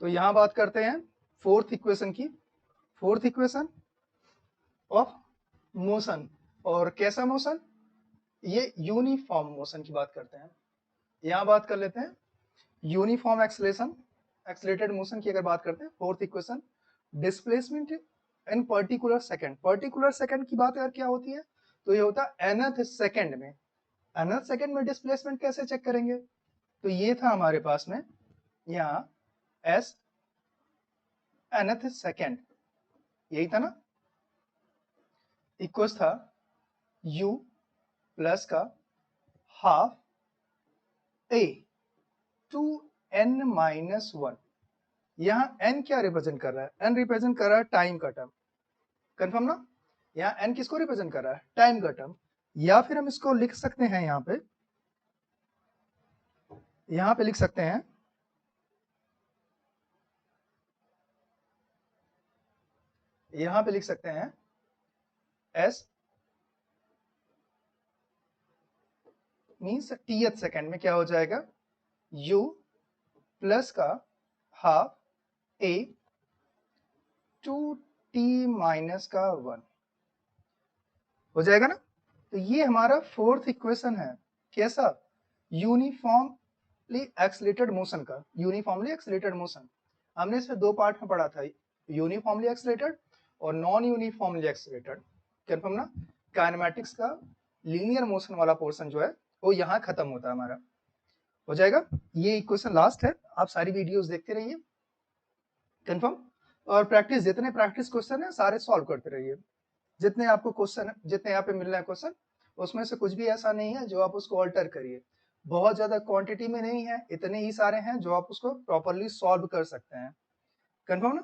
तो यहां बात करते हैं फोर्थ इक्वेशन की। फोर्थ इक्वेशन ऑफ मोशन, और कैसा मोशन? ये यूनिफॉर्म मोशन की बात करते हैं। यहां बात कर लेते हैं यूनिफॉर्म एक्सलेशन, एक्सलेटेड मोशन की अगर बात करते हैं। Fourth equation, displacement in particular second. Particular second की बात अगर क्या होती है तो ये होता है nth सेकंड में। nth सेकंड में डिस्प्लेसमेंट कैसे चेक करेंगे? तो ये था हमारे पास में यहाँ s nth सेकंड, यही था ना, इक्वल था u प्लस का half a two n minus 1। यहाँ n क्या रिप्रेजेंट कर रहा है? n रिप्रेजेंट कर रहा है टाइम का टर्म, कंफर्म ना? यहाँ n किसको रिप्रेजेंट कर रहा है? टाइम का टर्म। या फिर हम इसको लिख सकते हैं यहाँ पे लिख सकते हैं s मीन्स टीएथ सेकेंड में क्या हो जाएगा? u प्लस का half a two t minus का 1 हो जाएगा ना। तो ये हमारा फोर्थ इक्वेशन है। कैसा? यूनिफॉर्मली एक्सलेटेड मोशन का। यूनिफॉर्मली एक्सलेटेड मोशन हमने इसे दो पार्ट में पढ़ा था, यूनिफॉर्मली एक्सलेटेड और नॉन यूनिफॉर्मली एक्सलेटेड, कंफर्म ना? काइनेमैटिक्स का लीनियर मोशन वाला पोर्शन जो है वो यहाँ खत्म होता है हमारा, हो जाएगा। ये इक्वेशन लास्ट है, आप सारी वीडियोस देखते रहिए, कंफर्म। और प्रैक्टिस, जितने प्रैक्टिस क्वेश्चन है सारे सॉल्व करते रहिए। जितने आपको क्वेश्चन, जितने यहाँ पे मिल रहे हैं क्वेश्चन, उसमें से कुछ भी ऐसा नहीं है जो आप उसको ऑल्टर करिए। बहुत ज्यादा क्वांटिटी में नहीं है, इतने ही सारे हैं जो आप उसको प्रॉपरली सॉल्व कर सकते हैं, कंफर्म ना?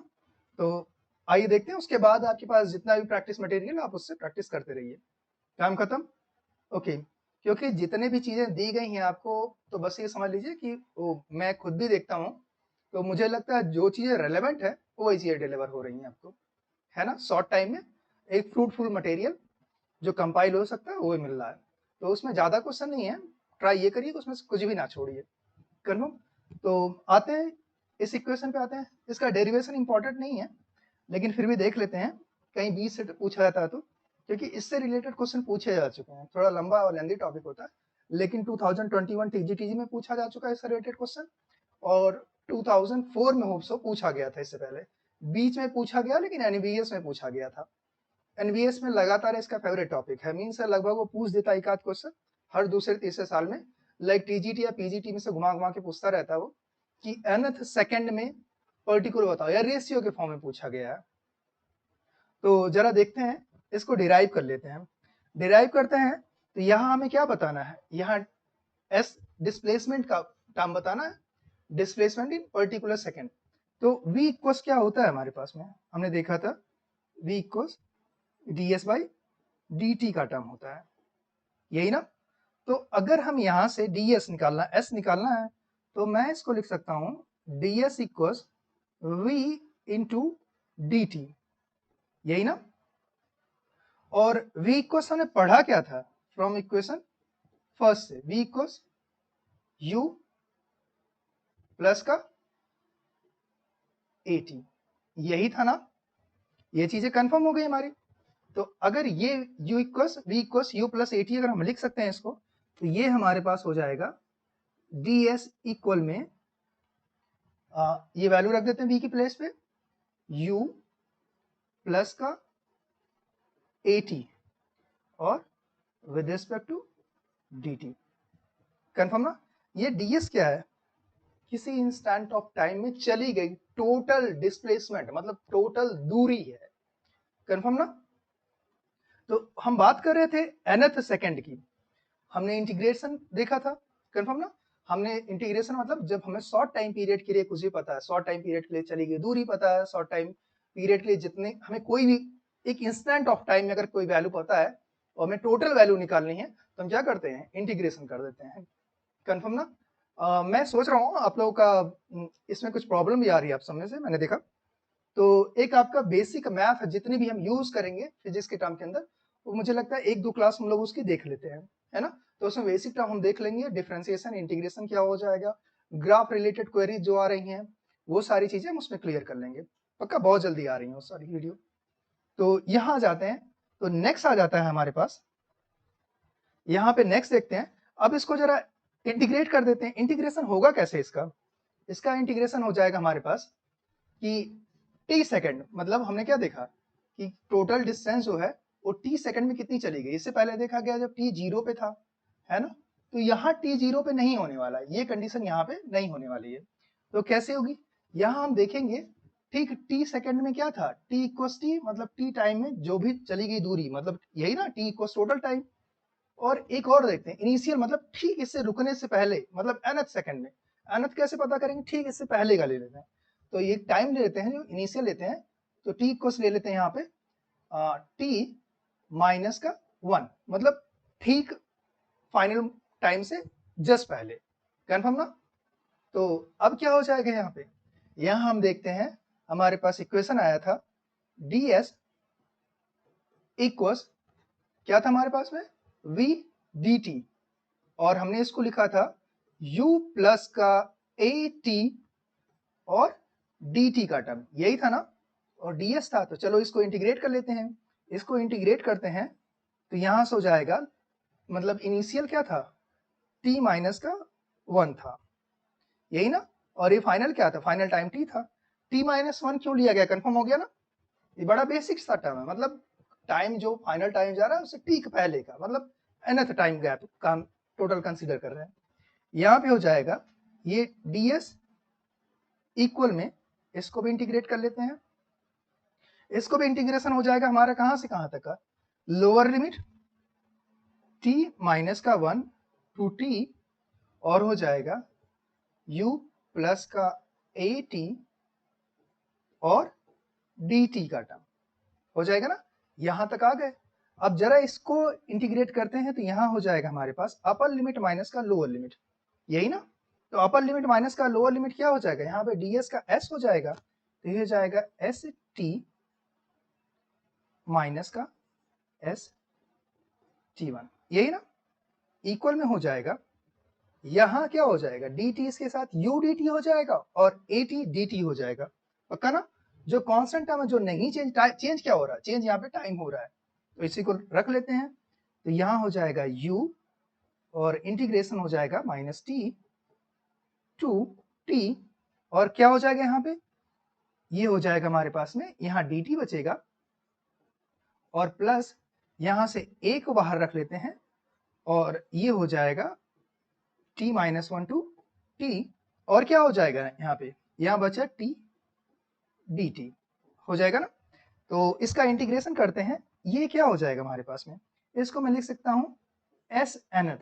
तो आइए देखते हैं, उसके बाद आपके पास जितना भी प्रैक्टिस मटेरियल आप उससे प्रैक्टिस करते रहिए। काम खत्म? ओके। क्योंकि जितने भी चीजें दी गई हैं आपको, तो बस ये समझ लीजिए कि मैं खुद भी देखता हूँ, तो मुझे लगता है जो चीजें रेलेवेंट है वही चीजें डिलीवर हो रही हैं आपको, है ना? शॉर्ट टाइम में एक फ्रूटफुल मटेरियल जो कंपाइल हो सकता है वो मिल रहा है। तो उसमें ज्यादा क्वेश्चन नहीं है, ट्राई ये करिए कि उसमें से कुछ भी ना छोड़िए, कन्फर्म। तो आते हैं इस इक्वेशन पे आते हैं। इसका डेरिवेशन इंपॉर्टेंट नहीं है, लेकिन फिर भी देख लेते हैं, कहीं बीच से पूछा जाता है तो, क्योंकि इससे रिलेटेड क्वेश्चन पूछे जा चुके हैं। थोड़ा लंबा और लेंदी टॉपिक होता है, लेकिन 2021 टीजीटीजी में पूछा जा चुका है इससे रिलेटेड क्वेश्चन, और 2004 में होप्सो पूछा गया था इससे पहले, बीच में पूछा गया, लेकिन एनवीएस में पूछा गया था। एनवीएस में लगातार इसका फेवरेट टॉपिक है, मीन्स लगभग वो पूछ देता एक आध क्वेश्चन हर दूसरे तीसरे साल में, लाइक टीजीटी या पीजीटी में से घुमा घुमा के पूछता रहता है वो कि nth सेकंड में पर्टिकुलर बताओ, या रेशियो के फॉर्म में पूछा गया है। तो जरा देखते हैं, इसको डिराइव कर लेते हैं। डिराइव करते हैं तो यहाँ हमें क्या बताना है? यहाँ एस डिस्प्लेसमेंट का टर्म बताना है, डिस्प्लेसमेंट इन पर्टिकुलर सेकंड। तो v इक्वल्स क्या होता है हमारे पास में? हमने देखा था v equals ds by dt का टर्म होता है, यही ना? तो अगर हम यहाँ से ds निकालना, s निकालना है, तो मैं इसको लिख सकता हूँ ds equals v into dt, यही ना? और v इक्वल्स हमने पढ़ा क्या था फ्रॉम इक्वेशन फर्स्ट से? v इक्वल्स u प्लस का at, यही था ना? ये चीजें कंफर्म हो गई हमारी। तो अगर ये u equals v equals u plus at अगर हम लिख सकते हैं इसको, तो ये हमारे पास हो जाएगा ds इक्वल में ये वैल्यू रख देते हैं v की प्लेस पे, u प्लस का at और with respect to dt, confirm ना? ये ds क्या है? किसी इंस्टेंट ऑफ टाइम में चली गई टोटल डिस्प्लेसमेंट, मतलब टोटल दूरी है, कंफर्म ना? तो हम बात कर रहे थे nth सेकंड की, हमने इंटीग्रेशन देखा था, कंफर्म ना? हमने इंटीग्रेशन मतलब जब हमें शॉर्ट टाइम पीरियड के लिए कुछ भी पता है, शॉर्ट टाइम पीरियड के लिए चली गई दूरी पता है, शॉर्ट टाइम पीरियड के लिए जितने हमें कोई भी एक इंस्टेंट ऑफ टाइम में अगर कोई वैल्यू पता है और हमें टोटल वैल्यू निकालनी है, तो हम क्या करते हैं? इंटीग्रेशन कर देते हैं, कंफर्म ना? मैं सोच रहा हूँ आप लोगों का इसमें कुछ प्रॉब्लम भी आ रही है आप समझने से, मैंने देखा। तो एक आपका बेसिक मैथ है, जितने भी हम यूज करेंगे फिजिक्स के टर्म के अंदर, वो मुझे लगता है एक दो क्लास हम लोग उसकी देख लेते हैं, है ना? तो उसमें बेसिक टर्म हम देख लेंगे, डिफरेंशिएशन, इंटीग्रेशन क्या हो जाएगा, ग्राफ रिलेटेड क्वेरीज जो आ रही हैं, वो सारी चीजें हम उसमें क्लियर कर लेंगे, पक्का बहुत जल्दी आ रही है वो सारी वीडियो। तो यहाँ जाते हैं, तो नेक्स्ट आ जाता है हमारे पास, यहाँ पे नेक्स्ट देखते हैं। अब इसको जरा इंटीग्रेट कर देते हैं। इंटीग्रेशन होगा कैसे इसका? इसका इंटीग्रेशन हो जाएगा हमारे पास कि टी सेकंड, मतलब हमने क्या देखा कि टोटल डिस्टेंस जो है वो टी सेकंड में कितनी चली गई। इससे पहले देखा गया जब टी 0 पे था, है ना, तो यहाँ टी 0 पे नहीं होने वाला है, ये कंडीशन यहाँ पे नहीं होने वाली है। तो कैसे होगी, यहाँ हम देखेंगे, ठीक टी सेकंड में क्या था, टी इक्वस टी, मतलब टी टाइम में जो भी चली गई दूरी, मतलब यही ना, टी इक्वस टोटल टाइम। और एक और देखते हैं, इनिशियल मतलब ठीक इससे रुकने से पहले, मतलब nth सेकंड में। nth कैसे पता करेंगे, ठीक इससे पहले का ले लेते हैं। तो ये टाइम ले लेते हैं जो इनिशियल लेते हैं, तो टी इक्वस ले लेते हैं यहाँ पे टी माइनस का 1, मतलब ठीक फाइनल टाइम से जस्ट पहले, कंफर्म ना। तो अब क्या हो जाएगा यहाँ पे, यहाँ हम देखते हैं हमारे पास इक्वेशन आया था ds इक्वस क्या था हमारे पास में, v dt, और हमने इसको लिखा था u प्लस का at और dt का टर्म, यही था ना, और ds था। तो चलो इसको इंटीग्रेट कर लेते हैं। इसको इंटीग्रेट करते हैं तो यहां से हो जाएगा, मतलब इनिशियल क्या था, t माइनस का 1 था, यही ना, और ये फाइनल क्या था, फाइनल टाइम t था। t माइनस 1 क्यों लिया गया, कंफर्म हो गया ना, ये बड़ा बेसिक सा टर्म है, मतलब टाइम जो फाइनल टाइम जा रहा है उससे t के पहले का, मतलब nth टाइम गैप का हम टोटल कंसीडर कर रहे हैं। यहाँ पे हो जाएगा ये ds इक्वल में, इसको भी इंटीग्रेट कर लेते हैं। इसको भी इंटीग्रेशन हो जाएगा हमारा कहां से कहां तक का, लोअर लिमिट t माइनस का 1 टू t, और हो जाएगा u प्लस का at और dt का टर्म, हो जाएगा ना, यहां तक आ गए। अब जरा इसको इंटीग्रेट करते हैं तो यहां हो जाएगा हमारे पास अपर लिमिट माइनस का लोअर लिमिट, यही ना। तो अपर लिमिट माइनस का लोअर लिमिट क्या हो जाएगा, यहाँ पे ds का s हो जाएगा, तो ये हो जाएगा एस टी माइनस का एस टी 1, यही ना, इक्वल में हो जाएगा, यहां क्या हो जाएगा, dt इसके साथ u dt हो जाएगा और at dt हो जाएगा, पक्का ना। जो कांस्टेंट टर्म है जो नहीं चेंज क्या हो रहा है, चेंज यहाँ पे टाइम हो रहा है, तो इसी को रख लेते हैं। तो यहाँ हो जाएगा u और इंटीग्रेशन हो जाएगा माइनस टी टू टी, और क्या हो जाएगा यहाँ पे, ये हो जाएगा हमारे पास में, यहाँ dt बचेगा और प्लस यहाँ से a को बाहर रख लेते हैं, और ये हो जाएगा t माइनस 1 टू t, और क्या हो जाएगा यहाँ पे, यहाँ बचा t dt, हो जाएगा ना। तो इसका इंटीग्रेशन करते हैं, ये क्या हो जाएगा हमारे पास में, इसको मैं लिख सकता हूं s nth,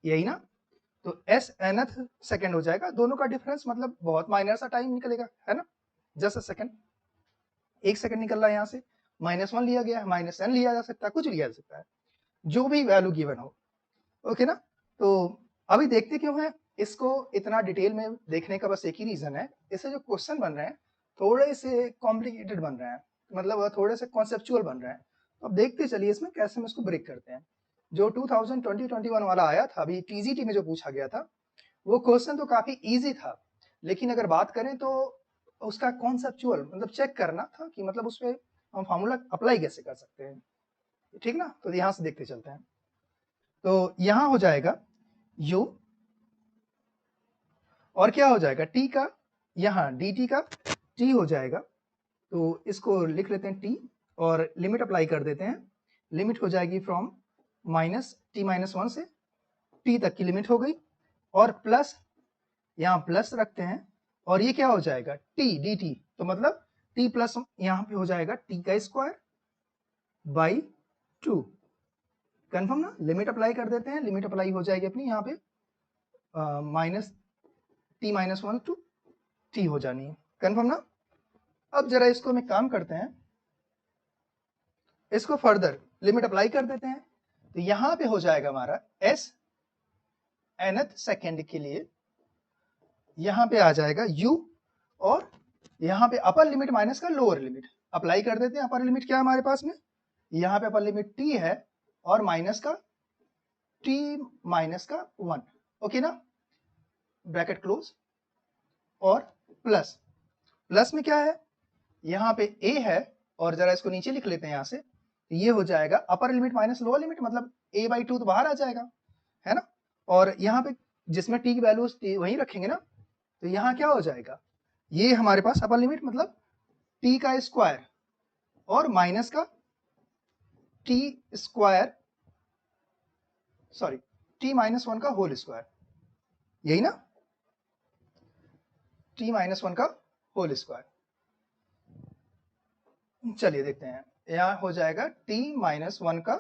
यही ना। तो s nth सेकंड हो जाएगा, दोनों का डिफरेंस मतलब बहुत माइनर सा टाइम निकलेगा, है ना, जस्ट अ सेकंड, 1 सेकंड निकल रहा है, यहाँ से -1 लिया गया है, -n लिया जा सकता है, कुछ लिया जा सकता है, जो भी वैल्यू गिवन हो, ओके ना। तो अभी देखते क्यों है इसको इतना डिटेल में देखने का, बस एक ही रीजन है, इससे जो क्वेश्चन बन रहे हैं थोड़े से कॉम्प्लिकेटेड बन रहे हैं, मतलब थोड़े से कॉन्सेप्चुअल बन रहे हैं। तो अब देखते चलिए इसमें कैसे हम इसको ब्रेक करते हैं। जो 2020-21 वाला आया था अभी टीजीटी में जो पूछा गया था, वो क्वेश्चन तो काफी इजी था, लेकिन अगर बात करें तो उसका कॉन्सेप्चुअल मतलब चेक करना था कि मतलब उसमें हम फार्मूला अप्लाई कैसे कर सकते हैं, ठीक ना। तो यहाँ से देखते चलते हैं। तो यहाँ हो जाएगा u, और क्या हो जाएगा t का, यहाँ dt का t हो जाएगा, तो इसको लिख लेते हैं t, और लिमिट अप्लाई कर देते हैं। लिमिट हो जाएगी फ्रॉम -t-1 से t तक की लिमिट हो गई, और प्लस यहाँ प्लस रखते हैं, और ये क्या हो जाएगा t dt, तो मतलब t प्लस यहाँ पे हो जाएगा t का स्क्वायर बाई 2, कन्फर्म ना। लिमिट अप्लाई कर देते हैं, लिमिट अप्लाई हो जाएगी अपनी यहाँ पे -t-1 टू t हो जानी है, कन्फर्म ना। अब जरा इसको हम एक काम करते हैं, इसको फर्दर लिमिट अप्लाई कर देते हैं। तो यहां पे हो जाएगा हमारा s nth सेकेंड के लिए, यहां पे आ जाएगा u, और यहां पे अपर लिमिट माइनस का लोअर लिमिट अप्लाई कर देते हैं। अपर लिमिट क्या है हमारे पास में, यहां पे अपर लिमिट t है, और माइनस का t माइनस का 1, ओके ना। ब्रैकेट क्लोज और प्लस, प्लस में क्या है, यहाँ पे a है और जरा इसको नीचे लिख लेते हैं यहाँ से, ये हो जाएगा upper limit minus lower limit, मतलब a/2 तो बाहर आ जाएगा, है ना। और यहाँ पे जिसमें t की वैल्यू वहीं रखेंगे ना, तो यहाँ क्या हो जाएगा, ये हमारे पास अपर लिमिट मतलब t का स्क्वायर और माइनस का t स्क्वायर, सॉरी t-1 का होल स्क्वायर, यही ना, t-1 का होल स्क्वायर। चलिए देखते हैं, यहाँ हो जाएगा t-1 का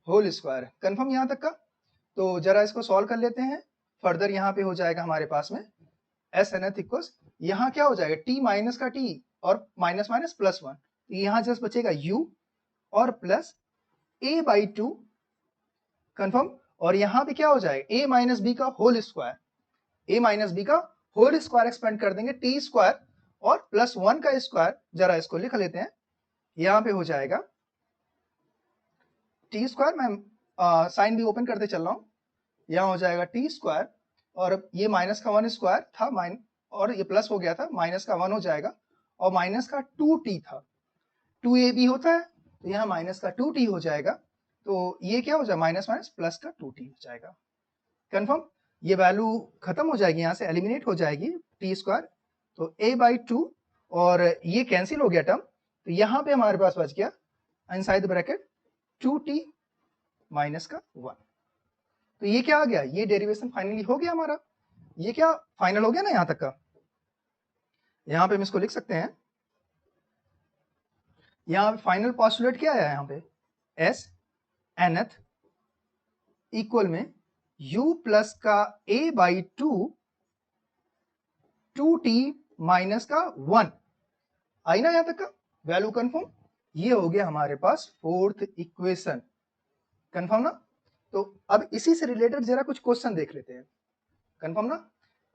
होल स्क्वायर, कंफर्म यहाँ तक का। तो जरा इसको सॉल्व कर लेते हैं फर्दर। यहाँ पे हो जाएगा हमारे पास में एस एन एथ इक्वल्स, यहाँ क्या हो जाएगा t माइनस का t और माइनस माइनस प्लस 1, तो यहाँ जस्ट बचेगा u और प्लस a/2, कंफर्म। और यहाँ पे क्या हो जाएगा a माइनस बी का whole square, a minus B का होल स्क्वायर एक्सपेंड कर देंगे t स्क्वायर और प्लस 1 का स्क्वायर, जरा इसको लिख लेते हैं, यहाँ पे हो जाएगा टी स्क्वायर, मैं साइन भी ओपन करते चल रहा हूँ, यहाँ हो जाएगा टी स्क्वायर और ये माइनस का 1 स्क्वायर था और ये प्लस हो गया था, माइनस का 1 हो जाएगा और माइनस का 2t था, 2ab होता है तो यहाँ माइनस का 2t हो जाएगा, तो ये क्या हो जाएगा माइनस माइनस प्लस का 2t हो जाएगा, कंफर्म। ये वैल्यू खत्म हो जाएगी, यहाँ से एलिमिनेट हो जाएगी टी स्क्वायर, तो a/2 और ये कैंसिल हो गया टर्म, तो यहाँ पे हमारे पास बच गया inside the bracket 2t minus का 1। तो ये क्या आ गया, ये डेरिवेशन फाइनली हो गया हमारा, ये क्या फाइनल हो गया ना यहाँ तक का। यहाँ पे हम इसको लिख सकते हैं, यहाँ पे फाइनल पॉस्टुलेट क्या है, यहाँ पे एस nth इक्वल में u प्लस का a/2 2t माइनस का 1, आई ना यहाँ तक का वैल्यू कंफर्म। ये हो गया हमारे पास फोर्थ इक्वेशन, कंफर्म ना। तो अब इसी से रिलेटेड जरा कुछ क्वेश्चन देख लेते हैं, कंफर्म ना।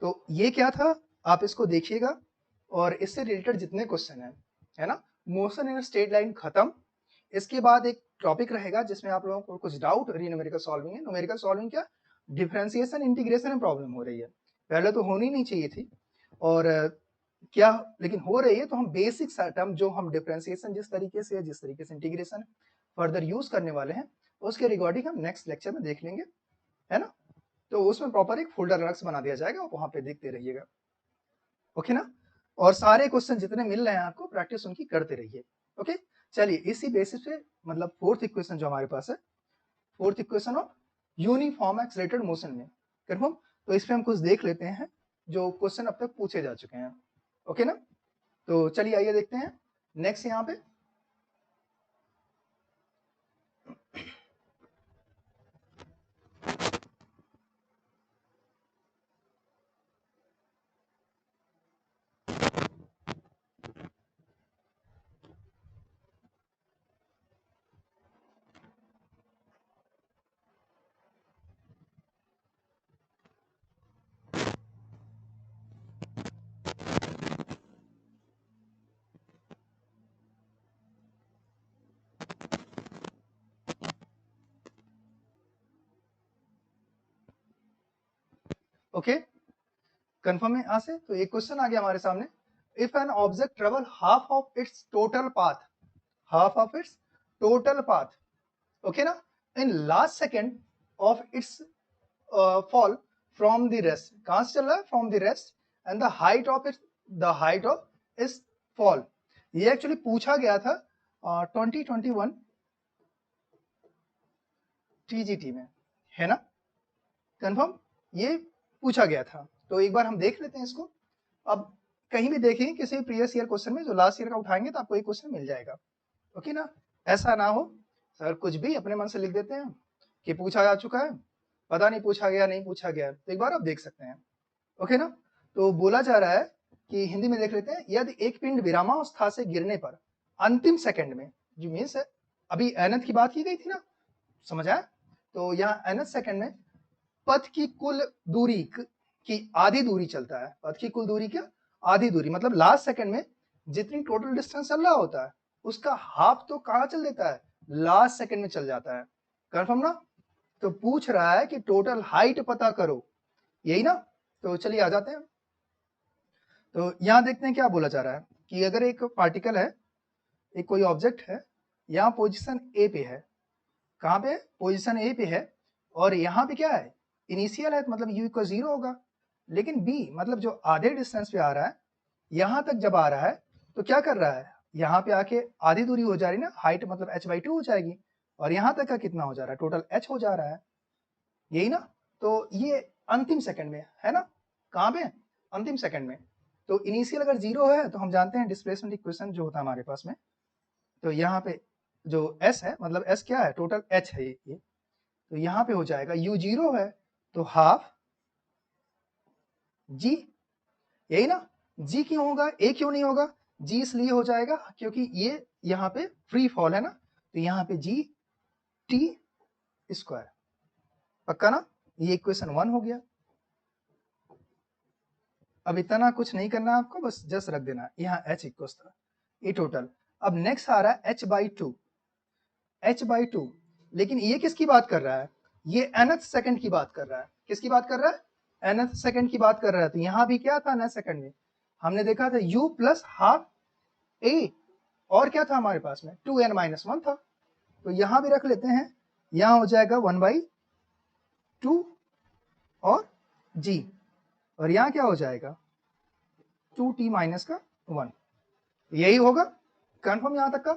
तो ये क्या था, आप इसको देखिएगा और इससे रिलेटेड जितने क्वेश्चन है ना, मोशन इन स्ट्रेट लाइन खत्म। इसके बाद एक टॉपिक रहेगा जिसमें आप लोगों को कुछ डाउट न्यूमेरिकल सॉल्विंग है। न्यूमेरिकल सॉल्विंग क्या, डिफरेंशिएशन इंटीग्रेशन में प्रॉब्लम हो रही है, पहले तो होनी नहीं चाहिए थी और क्या लेकिन हो रही है, तो हम बेसिक टर्म जो हम डिफरेंशिएशन जिस तरीके से इंटीग्रेशन फर्दर यूज करने वाले हैं, उसके रिगार्डिंग हम नेक्स्ट लेक्चर में देख लेंगे, है ना। तो उसमें प्रॉपर एक फोल्डर अलग से बना दिया जाएगा, आप वहां पे देखते रहिएगा, ओके ना। और सारे क्वेश्चन जितने मिल रहे हैं आपको प्रैक्टिस उनकी करते रहिए, ओके। चलिए इसी बेसिस पे मतलब फोर्थ इक्वेशन जो हमारे पास है, fourth equation of uniform accelerated motion में, कंफर्म। तो इस पे हम कुछ देख लेते हैं जो क्वेश्चन अब तक पूछे जा चुके हैं, ओके ना। तो चलिए आइए देखते हैं नेक्स्ट यहाँ पे। ओके कंफर्म है यहाँ से। तो एक क्वेश्चन आ गया हमारे सामने, if an object travel half of its total path, okay ना, in last second of its fall from the rest, कहां से चल रहा है, from the rest, and the height of its fall. ये एक्चुअली पूछा गया था 2021 टीजीटी में, है ना, कंफर्म ये पूछा गया था। तो एक बार हम देख लेते हैं इसको। अब कहीं भी देखें किसी प्रीवियस ईयर क्वेश्चन में जो लास्ट ईयर का उठाएंगे तो आपको एक क्वेश्चन मिल जाएगा, ओके ना। ऐसा ना हो सर कुछ भी अपने मन से लिख देते हैं कि पूछा जा चुका है, पता नहीं पूछा गया नहीं पूछा गया, तो एक बार आप देख सकते हैं, ओके ना। तो बोला जा रहा है कि हिंदी में देख लेते हैं, यदि एक पिंड विरामावस्था से गिरने पर अंतिम सेकंड में, जो मीन्स अभी nth की बात की गई थी ना, समझ आया। तो यहाँ nth सेकंड में पथ की कुल दूरी की आधी दूरी चलता है, पथ की कुल दूरी क्या, आधी दूरी, मतलब लास्ट सेकंड में जितनी टोटल डिस्टेंस चल रहा होता है उसका हाफ तो कहाँ चल देता है, लास्ट सेकंड में चल जाता है, कंफर्म ना। तो पूछ रहा है कि टोटल हाइट पता करो, यही ना। तो चलिए आ जाते हैं। तो यहाँ देखते हैं क्या बोला जा रहा है कि अगर एक पार्टिकल है, एक कोई ऑब्जेक्ट है, यहाँ पोजीशन ए पे है, कहाँ पे? पोजीशन ए पे है, और यहाँ पे क्या है? इनिशियल है, तो मतलब u इक्वल 0 होगा। लेकिन b मतलब जो आधे डिस्टेंस पे आ रहा है, यहाँ तक जब आ रहा है तो क्या कर रहा है? यहाँ पे आके आधी दूरी हो जा रही ना, हाइट मतलब h/2 हो जाएगी, और यहाँ तक का कितना हो जा रहा है? टोटल h हो जा रहा है, यही ना? तो ये अंतिम सेकंड में है ना, कहाँ पे? अंतिम सेकंड में। तो इनिशियल अगर 0 है तो हम जानते हैं डिस्प्लेसमेंट इक्वेशन जो होता है हमारे पास में, तो यहाँ पे जो s है, मतलब s क्या है? टोटल h है ये। तो यहाँ पे हो जाएगा u 0 है तो हाफ g, यही ना? g क्यों होगा, a क्यों नहीं होगा? g इसलिए हो जाएगा क्योंकि ये यहाँ पे फ्री फॉल है ना, तो यहाँ पे g t स्क्वायर, पक्का ना? ये इक्वेशन 1 हो गया। अब इतना कुछ नहीं करना आपको, बस जस्ट रख देना यहाँ h इक्वल था ये टोटल। अब नेक्स्ट आ रहा है h/2, h/2, लेकिन ये किसकी बात कर रहा है? ये nth सेकंड की बात कर रहा है। किसकी बात कर रहा है? nth सेकंड की बात कर रहा है। तो यहाँ भी क्या था nth सेकंड में? हमने देखा था u प्लस हाफ a, और क्या था हमारे पास में? 2n-1 था। तो यहाँ भी रख लेते हैं, यहाँ हो जाएगा 1/2 और g, और यहाँ क्या हो जाएगा? 2t-1, यही होगा। कंफर्म यहाँ तक का?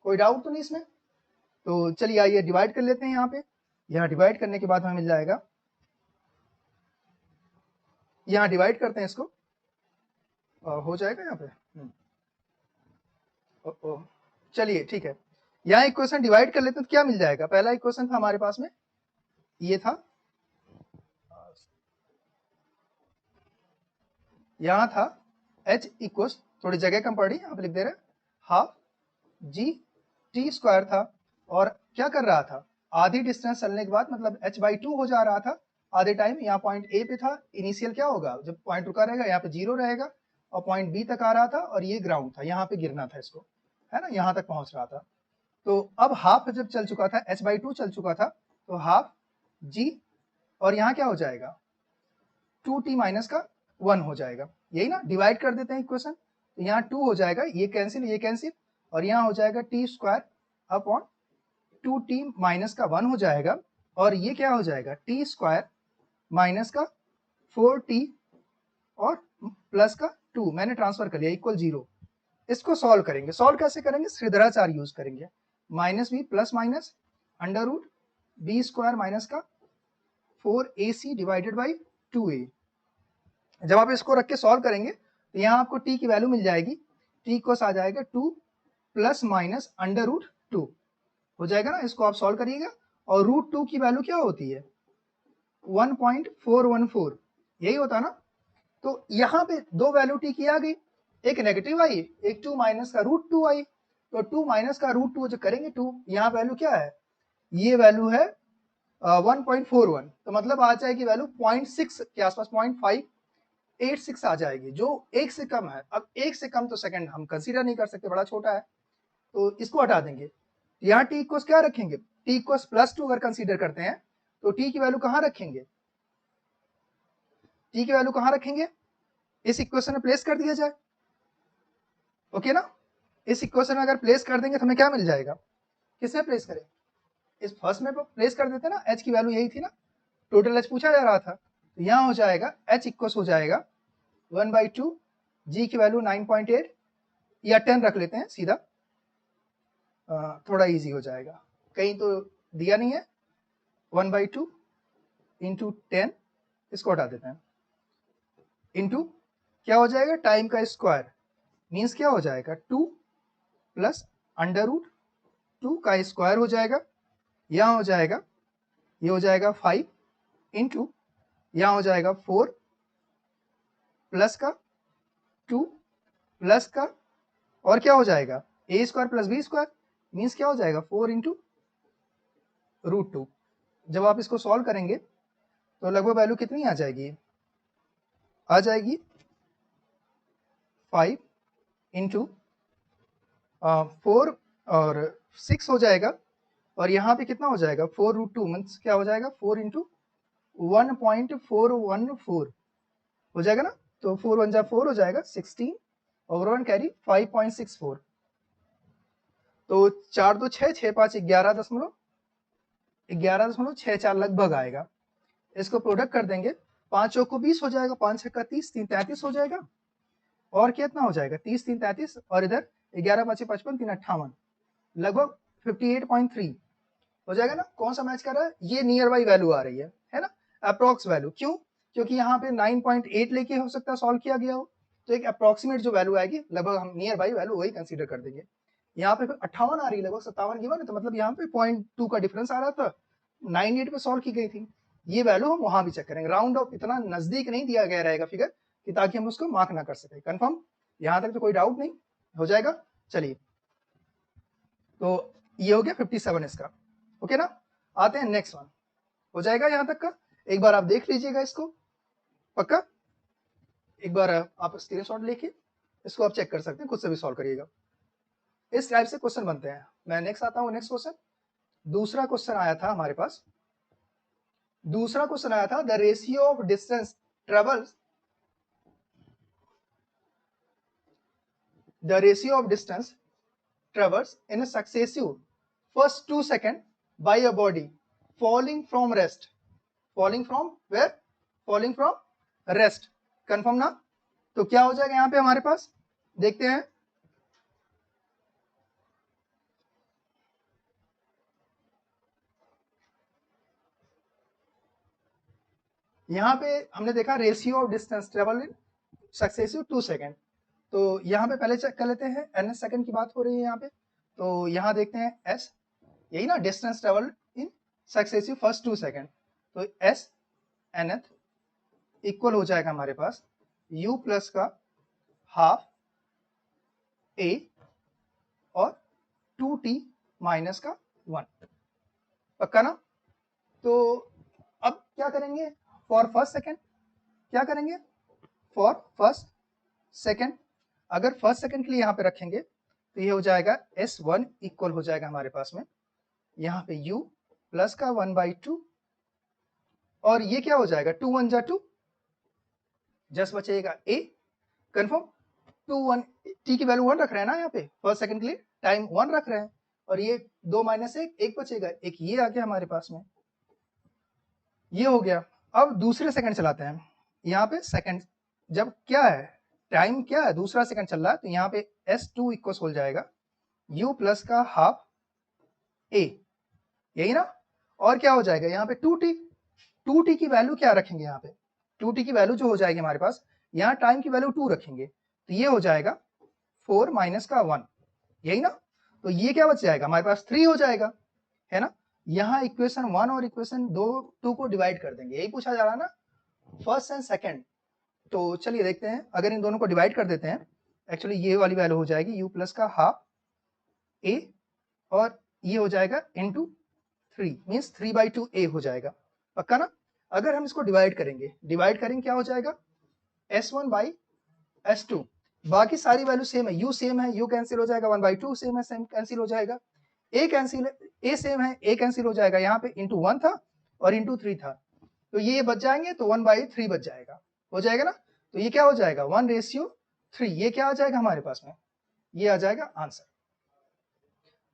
कोई डाउट तो नहीं इसमें? तो चलिए आइए डिवाइड कर लेते हैं यहाँ पे। यहाँ डिवाइड करने के बाद हमें मिल जाएगा, यहाँ डिवाइड करते हैं इसको, हो जाएगा यहाँ पे। चलिए ठीक है, यहाँ इक्वेशन डिवाइड कर लेते हैं तो क्या मिल जाएगा? पहला इक्वेशन था हमारे पास में, ये था, यहाँ था h इक्वल, थोड़ी जगह कम पड़ी, यहाँ पे लिख दे रहे, हाफ g t स्क्वायर था, और क्या कर रहा था? आधी डिस्टेंस चलने के बाद मतलब h/2 हो जा रहा था आधे टाइम। यहाँ पॉइंट ए पे था, इनिशियल क्या होगा? जब पॉइंट रुका रहेगा यहाँ पे 0 रहेगा, और पॉइंट बी तक आ रहा था, और ये ग्राउंड था, यहाँ पे गिरना था इसको, है ना? यहाँ तक पहुंच रहा था। तो अब हाफ जब चल चुका था, h/2 चल चुका था, तो हाफ g, और यहाँ क्या हो जाएगा? 2t-1 हो जाएगा, यही ना? डिवाइड कर देते हैं इक्वेशन, तो यहाँ 2 हो जाएगा, ये कैंसिल, और यहाँ हो जाएगा t स्क्वायर अपॉन 2t-1 हो जाएगा, और ये क्या हो जाएगा? t स्क्वायर माइनस का 4t और प्लस का 2, मैंने ट्रांसफर कर लिया, इक्वल 0। इसको सॉल्व करेंगे। सॉल्व कैसे करेंगे? श्रीधराचार्य यूज करेंगे। Minus B plus minus under root B square minus का 4ac डिवाइडेड बाई 2a। जब आप इसको रख के सॉल्व करेंगे तो यहाँ आपको t की वैल्यू मिल जाएगी, t को आ जाएगा 2 प्लस माइनस अंडर रूट 2 हो जाएगा ना? इसको आप सॉल्व करिएगा, और रूट 2 की वैल्यू क्या होती है? 1.414, यही होता ना? तो यहाँ पे दो वैल्यू t की आ गई, एक नेगेटिव आई, एक 2 माइनस का रूट 2 आई। तो 2 माइनस का रूट 2 जो करेंगे 2, यहाँ वैल्यू क्या है? ये वैल्यू है 1.41, तो मतलब आ जाएगी वैल्यू 0.6 के आसपास, 0.586 आ जाएगी, जो एक से कम है। अब एक से कम तो सेकंड हम कंसीडर नहीं कर सकते, बड़ा छोटा है, तो इसको हटा देंगे। यहाँ t इक्वल क्या रखेंगे? t इक्वल +2 अगर कंसीडर करते हैं तो t की वैल्यू कहाँ रखेंगे? t की वैल्यू कहाँ रखेंगे? इस इक्वेशन में प्लेस कर दिया जाए, ओके ना? इस इक्वेशन में अगर प्लेस कर देंगे तो हमें क्या मिल जाएगा? किसमें प्लेस करें? इस फर्स्ट में प्लेस कर देते ना, h की वैल्यू यही थी ना, टोटल h पूछा जा रहा था, तो यहाँ हो जाएगा h इक्वल हो जाएगा 1/2, g की वैल्यू 9.8 या 10 रख लेते हैं सीधा, थोड़ा इजी हो जाएगा, कहीं तो दिया नहीं है। 1/2 इंटू 10, इसको हटा देते हैं, इंटू क्या हो जाएगा? टाइम का स्क्वायर, मीन्स क्या हो जाएगा? 2 प्लस अंडर रूट 2 का स्क्वायर हो जाएगा, यहाँ हो जाएगा, ये हो जाएगा 5 इंटू यहाँ हो जाएगा 4 प्लस का 2 प्लस का, और क्या हो जाएगा? A square plus B square, means क्या हो जाएगा? 4 इंटू रूट 2। जब आप इसको सॉल्व करेंगे तो लगभग वैल्यू कितनी आ जाएगी? आ जाएगी 5 इंटू 4 और 6 हो जाएगा, और यहाँ पे कितना हो जाएगा? 4 रूट 2 मीन्स क्या हो जाएगा? 4 इंटू 1.414, हो जाएगा ना, तो 4 1 जा 4 हो जाएगा 16 और 1 कैरी 5.64, तो 4 2 6 6 5 11.64 लगभग आएगा। इसको प्रोडक्ट कर देंगे, 5 चौक को 20 हो जाएगा, 5 छक्का 30, 3 33 हो जाएगा, और कितना हो जाएगा 30 3 33, और इधर 11 5 55 3 58, लगभग 58.3 हो जाएगा ना। कौन सा मैच कर रहा है, ये नियर बाई वैल्यू आ रही है ना, अप्रोक्स वैल्यू। क्यों, क्योंकि यहाँ पे 9.8 लेके हो सकता है सॉल्व किया गया हो, तो एक अप्रोक्सीमेट जो वैल्यू आएगी लगभग हम नियर बाई वैल्यू वही कंसीडर कर देंगे। यहाँ पे 58 आ रही है, लगभग 57 गिवन है, तो मतलब यहाँ पे 0.2 का डिफरेंस आ रहा था, 98 पे सॉल्व की गई थी। ये वैल्यू हम वहां भी चेक करेंगे, राउंड ऑफ इतना नजदीक नहीं दिया गया रहेगा फिगर कि ताकि हम उसको मार्क ना कर सके। कंफर्म, यहाँ तक तो कोई डाउट नहीं, हो जाएगा। चलिए, तो ये हो गया 57 इसका, ओके ना। आते हैं नेक्स्ट वन, हो जाएगा यहाँ तक का, एक बार आप देख लीजिएगा इसको, पक्का एक बार आप स्क्रीनशॉट लेके इसको आप चेक कर सकते हैं, खुद से भी सॉल्व करिएगा। इस टाइप से क्वेश्चन बनते हैं। मैं नेक्स्ट आता हूँ, नेक्स्ट क्वेश्चन। दूसरा क्वेश्चन आया था हमारे पास, दूसरा क्वेश्चन आया था, the ratio of distance travels, the ratio of distance travels in a successive first 2 seconds by a body falling from rest, falling from where, falling from rest, confirm ना। तो क्या हो जाएगा यहाँ पे हमारे पास, देखते हैं। यहाँ पे हमने देखा ratio of distance travel in successive 2 second, तो यहाँ पे पहले चेक कर लेते हैं, एन सेकेंड की बात हो रही है यहाँ पे, तो यहाँ देखते हैं एस, यही ना distance travel in successive first 2 second, तो एस nth इक्वल हो जाएगा हमारे पास u प्लस का हाफ a और 2t माइनस का 1, पक्का ना। तो अब क्या करेंगे, फॉर फर्स्ट सेकेंड क्या करेंगे, फॉर फर्स्ट सेकेंड, अगर फर्स्ट सेकेंड के लिए यहाँ पे रखेंगे तो ये हो जाएगा s1 इक्वल हो जाएगा हमारे पास में यहाँ पे u प्लस का 1/2, और ये क्या हो जाएगा 2 1 जा 2, जस्ट बचेगा a, कंफर्म। 2 1 t की वैल्यू 1 रख रहे हैं ना यहाँ पे, फर्स्ट सेकंड के लिए टाइम 1 रख रहे हैं, और ये 2 माइनस 1 1 बचेगा, एक ये आ गया हमारे पास में, ये हो गया। अब दूसरे सेकंड चलाते हैं, यहाँ पे सेकंड जब क्या है, टाइम क्या है, दूसरा सेकंड चल रहा है, तो यहाँ पे s2 इक्वल हो जाएगा u प्लस का हाफ a, यही ना, और क्या हो जाएगा यहाँ पे 2t की वैल्यू क्या रखेंगे यहाँ पे, 2t की वैल्यू जो हो जाएगी हमारे पास, यहाँ टाइम की वैल्यू 2 रखेंगे, तो ये हो जाएगा 4 माइनस का 1, यही ना। तो ये क्या बच जाएगा हमारे पास 3 हो जाएगा, है ना। यहाँ इक्वेशन 1 और इक्वेशन 2 को डिवाइड कर देंगे, यही पूछा जा रहा है ना, फर्स्ट एंड सेकंड। तो चलिए देखते हैं, अगर इन दोनों को डिवाइड कर देते हैं, एक्चुअली ये वाली वैल्यू हो जाएगी u प्लस का हाफ a, और ये हो जाएगा इंटू 3 मीन्स 3/2 a हो जाएगा, पक्का ना। अगर हम इसको डिवाइड करेंगे क्या हो जाएगा s1 बाई s2, बाकी सारी वैल्यू सेम है, u सेम है, u कैंसिल हो जाएगा, 1/2 सेम है, सेम कैंसिल हो जाएगा, a कैंसिल, a सेम है, a कैंसिल हो जाएगा, यहाँ पे इंटू 1 था और इंटू 3 था, तो ये बच जाएंगे, तो 1/3 बच जाएगा, हो जाएगा ना। तो ये क्या हो जाएगा 1:3, ये क्या आ जाएगा हमारे पास में, ये आ जाएगा आंसर,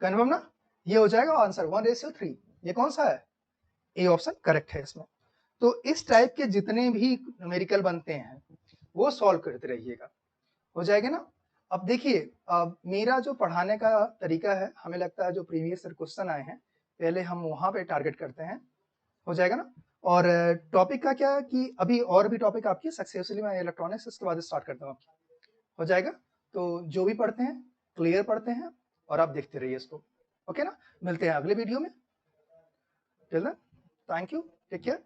कन्फर्म ना, ये हो जाएगा आंसर 1:3, ये कौन सा है, ए ऑप्शन करेक्ट है इसमें। तो इस टाइप के जितने भी न्यूमेरिकल बनते हैं वो सॉल्व करते रहिएगा, हो जाएगा ना। अब देखिए, मेरा जो पढ़ाने का तरीका है, हमें लगता है जो प्रीवियस क्वेश्चन आए हैं पहले हम वहां पे टारगेट करते हैं, हो जाएगा ना। और टॉपिक का क्या है कि अभी और भी टॉपिक आपकी सक्सेसफुली मैं इलेक्ट्रॉनिक्स इसके बाद स्टार्ट करता हूँ, हो जाएगा। तो जो भी पढ़ते हैं क्लियर पढ़ते हैं और आप देखते रहिए इसको, ओके ना। मिलते हैं अगले वीडियो में, till then thank you, take care.